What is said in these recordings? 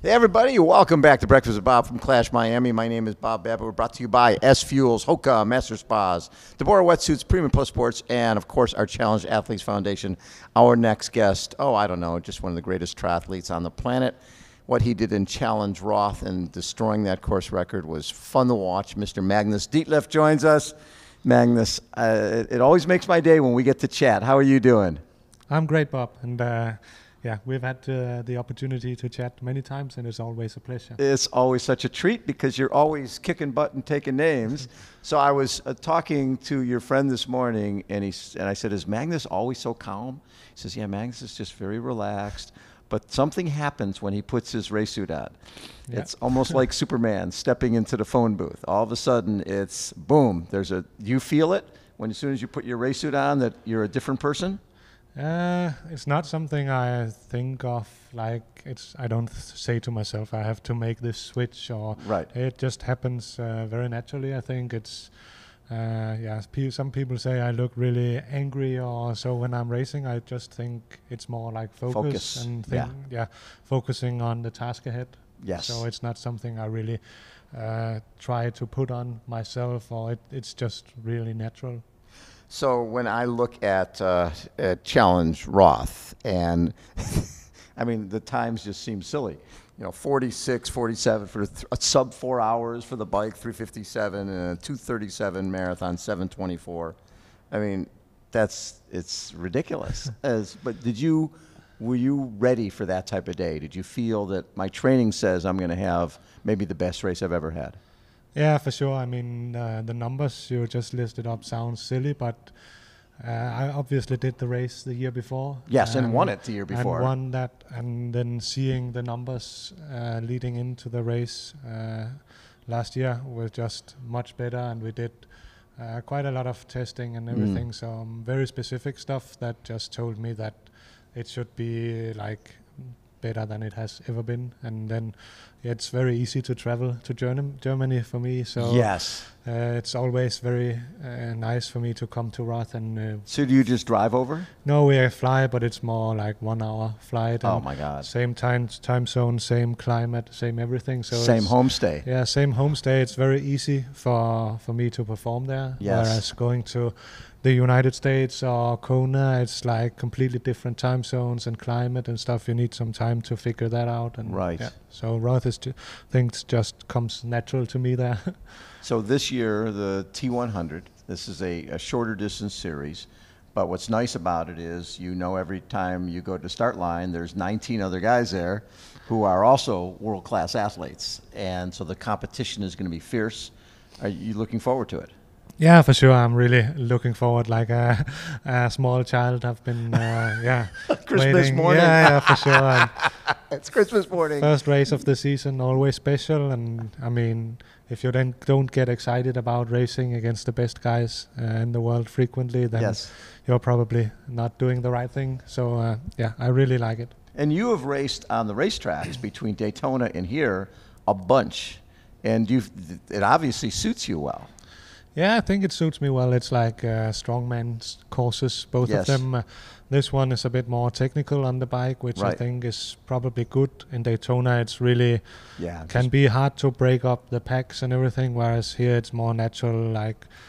Hey everybody, welcome back to Breakfast with Bob from Clash Miami. My name is Bob Babbitt. We're brought to you by SFuels, HOKA, Master Spas, deboer wetsuits, Premium Plus Sports, and of course our Challenged Athletes Foundation. Our next guest, just one of the greatest triathletes on the planet. What he did in Challenge Roth and destroying that course record was fun to watch. Mr. Magnus Ditlev joins us. Magnus, it always makes my day when we get to chat. How are you doing? I'm great, Bob, and we've had the opportunity to chat many times, and it's always a pleasure. It's always such a treat because you're always kicking butt and taking names. So I was talking to your friend this morning, and I said, "Is Magnus always so calm?" He says, "Yeah, Magnus is just very relaxed, but something happens when he puts his race suit on. Yeah. It's almost like Superman stepping into the phone booth. All of a sudden, it's boom. You feel it as soon as you put your race suit on that you're a different person." It's not something I think of, I don't say to myself, I have to make this switch, or right. It just happens very naturally. I think it's, some people say I look really angry or so when I'm racing. I just think it's more like focus. And focusing on the task ahead. Yes. So it's not something I really try to put on myself, or it's just really natural. So when I look at Challenge Roth, and I mean, the times just seem silly. 46, 47 for a sub 4 hours for the bike, 3:57, and a 2:37 marathon, 7:24. I mean, it's ridiculous. But were you ready for that type of day? Did you feel that my training says I'm going to have maybe the best race I've ever had? Yeah, for sure. I mean, the numbers you just listed up sound silly, but I obviously did the race the year before. Yes, and won it the year before. And won that, and then seeing the numbers leading into the race last year were just much better, and we did quite a lot of testing and everything, so very specific stuff that just told me that it should be better than it has ever been. And then it's very easy to travel to Germany for me, so yes, it's always very nice for me to come to Roth. And so do you just drive over? No, we fly, but it's more like 1 hour flight. Oh my God. Same time zone, same climate, same everything. So same homestay. Yeah, same homestay. It's very easy for me to perform there. Yes. Whereas going to the United States or Kona, it's like completely different time zones and climate and stuff. You need some time to figure that out. And right. Yeah, so Roth things just comes natural to me there. So this year, the T100, this is a shorter distance series, but what's nice about it is, every time you go to start line, there's 19 other guys there who are also world-class athletes. And so the competition is going to be fierce. Are you looking forward to it? Yeah, for sure. I'm really looking forward, like a small child. I've been, Christmas waiting. morning. Yeah, for sure. And it's Christmas morning. First race of the season, always special. And I mean, if you then don't get excited about racing against the best guys in the world frequently, then yes, you're probably not doing the right thing. So I really like it. And you have raced on the racetracks between Daytona and here a bunch, and it obviously suits you well. Yeah, I think it suits me well. It's like strongman courses, both yes. of them. This one is a bit more technical on the bike, which right. I think is probably good. In Daytona, it's really can be hard to break up the packs and everything, whereas here it's more natural,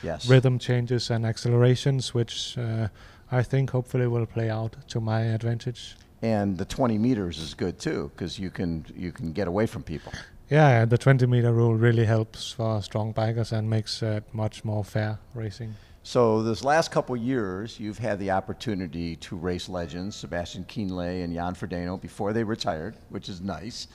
yes. rhythm changes and accelerations, which I think hopefully will play out to my advantage. And the 20 meters is good too, because you can get away from people. Yeah, the 20-meter rule really helps for strong bikers and makes it much more fair racing. So this last couple years, you've had the opportunity to race legends, Sebastian Kienle and Jan Frodeno, before they retired, which is nice.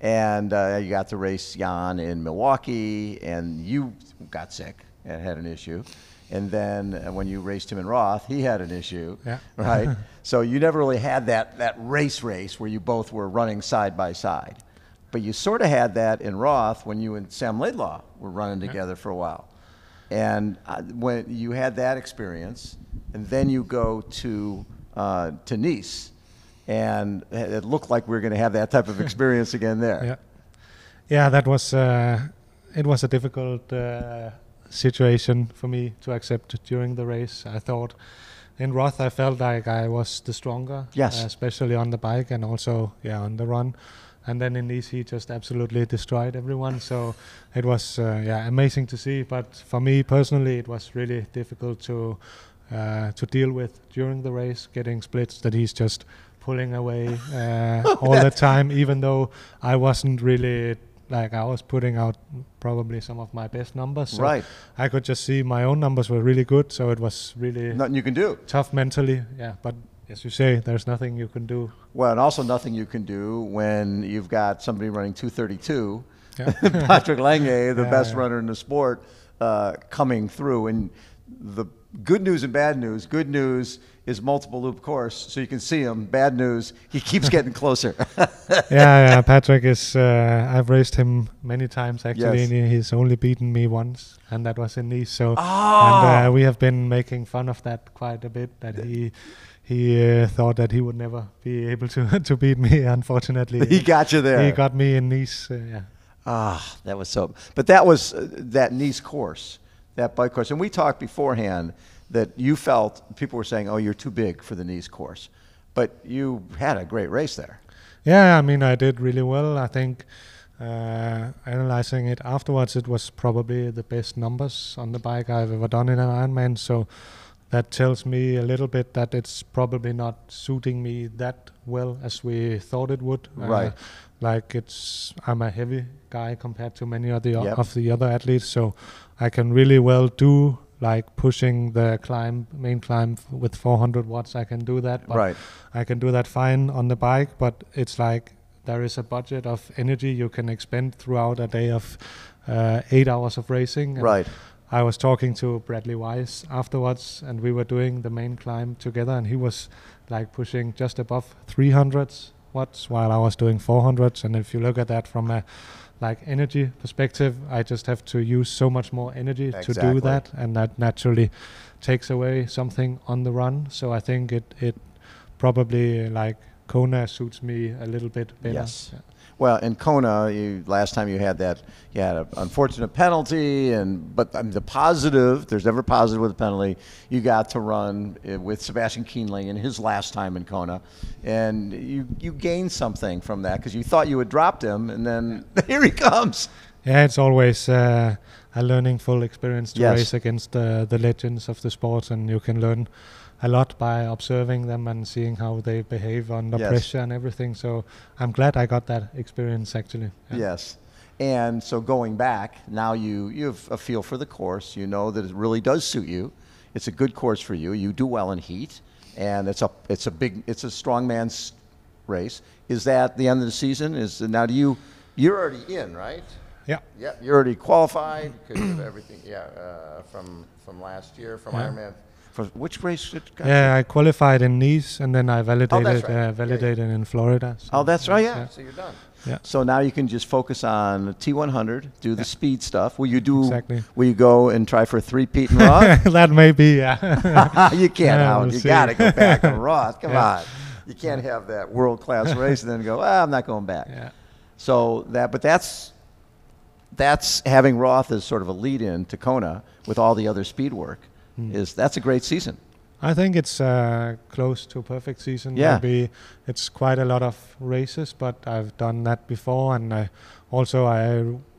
And you got to race Jan in Milwaukee, and you got sick and had an issue. And then when you raced him in Roth, he had an issue, right? So you never really had that race where you both were running side by side. But you sort of had that in Roth when you and Sam Laidlaw were running together for a while. And when you had that experience, and then you go to Nice, and it looked like we were going to have that type of experience again there. Yeah, that was it was a difficult situation for me to accept during the race. I thought in Roth I felt like I was the stronger, yes, especially on the bike and also on the run. And then in Nice, he just absolutely destroyed everyone. So it was amazing to see. But for me personally, it was really difficult to deal with during the race, getting splits that he's just pulling away all the time, even though I wasn't really, like, I was putting out probably some of my best numbers. So right. I could just see my own numbers were really good. So it was really nothing you can do. Tough mentally. Yeah, but as you say, there's nothing you can do. Well, and also nothing you can do when you've got somebody running 2:32, Yeah. Patrick Lange, the best runner in the sport, coming through. And the good news and bad news. Good news is multiple loop course, so you can see him. Bad news, he keeps getting closer. yeah, Patrick is, I've raced him many times actually, Yes. and he's only beaten me once, and that was in Nice. So, and we have been making fun of that quite a bit, that he thought that he would never be able to beat me. Unfortunately, He got you there. He got me in Nice. That was so. But that was that Nice course, that bike course, and we talked beforehand that you felt people were saying, "Oh, you're too big for the Nice course," but you had a great race there. Yeah, I mean, I did really well. I think analyzing it afterwards, it was probably the best numbers on the bike I've ever done in an Ironman. So that tells me a little bit that it's probably not suiting me that well as we thought it would. Right. Like I'm a heavy guy compared to many of the Yep. of the other athletes, so I can really well do like pushing the main climb with 400 watts. I can do that. But Right. I can do that fine on the bike, but it's like there is a budget of energy you can expend throughout a day of 8 hours of racing. And Right. I was talking to Bradley Wise afterwards, and we were doing the main climb together, and he was like pushing just above 300 watts while I was doing 400s. And if you look at that from a like energy perspective, I just have to use so much more energy to Exactly. do that, and that naturally takes away something on the run. So I think it probably like Kona suits me a little bit better. Yes. Yeah. Well, in Kona, last time you had that, you had an unfortunate penalty, but I mean, the positive, there's never positive with a penalty. You got to run with Sebastian Kienle in his last time in Kona, and you gained something from that because you thought you had dropped him, and then here he comes. Yeah, it's always a learning full experience to Yes. race against the legends of the sport, and you can learn a lot by observing them and seeing how they behave under Yes. pressure and everything. So I'm glad I got that experience actually. Yeah. Yes. And so going back, now you have a feel for the course. You know that it really does suit you. It's a good course for you. You do well in heat, and it's a strong man's race. Is that the end of the season? Now you're already in, right? Yeah. Yeah, you're already qualified because of everything. Yeah, from last year, from Yeah. Ironman. From which race? Yeah, I qualified in Nice, and then I validated right. validated in Florida. So Oh, that's right. Yeah. So you're done. Yeah. So now you can just focus on T100, do the speed stuff. Will you do? Exactly. Will you go and try for a 3-peat in Roth? That may be, yeah. You can't, Yeah, Howard. we'll You see. got to go back to Roth. Come Yeah. on. You can't have that world-class race and then go, I'm not going back. Yeah. So that's having Roth as sort of a lead-in to Kona with all the other speed work. That's a great season. I think it's close to a perfect season. Yeah. Maybe it's quite a lot of races, but I've done that before, and I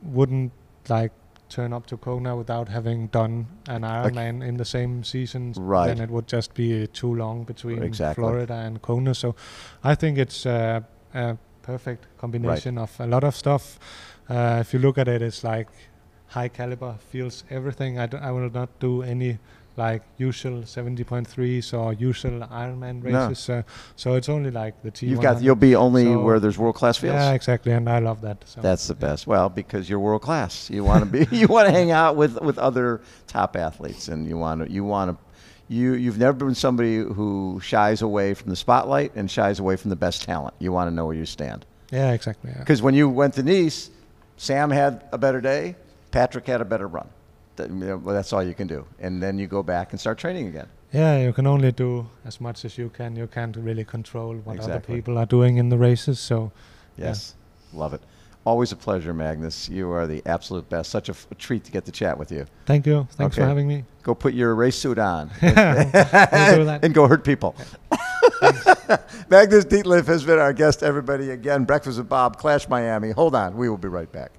wouldn't like turn up to Kona without having done an Ironman in the same season. Right. Then it would just be too long between Exactly. Florida and Kona. So I think it's a perfect combination of a lot of stuff. If you look at it, it's like high caliber, feels everything. I will not do any like usual 70.3s or usual Ironman races. So it's only like the T100. You'll be only where there's world-class fields. Yeah, exactly, and I love that. So That's the best. Well, because you're world class, you want to be, you want to hang out with other top athletes, and you've never been somebody who shies away from the spotlight and shies away from the best talent. You want to know where you stand. Yeah, exactly. Yeah. Because when you went to Nice, Sam had a better day, Patrick had a better run. That's all you can do, and then you go back and start training again. Yeah, you can only do as much as you can. You can't really control what other Exactly. people are doing in the races. So Yes, love it. Always a pleasure, Magnus. You are the absolute best. Such a treat to get to chat with you. thank you. Thanks for Okay. having me. Go put your race suit on We'll do that. and go hurt people. Magnus Ditlev has been our guest, everybody. Again, Breakfast with Bob, Clash Miami. Hold on. We will be right back.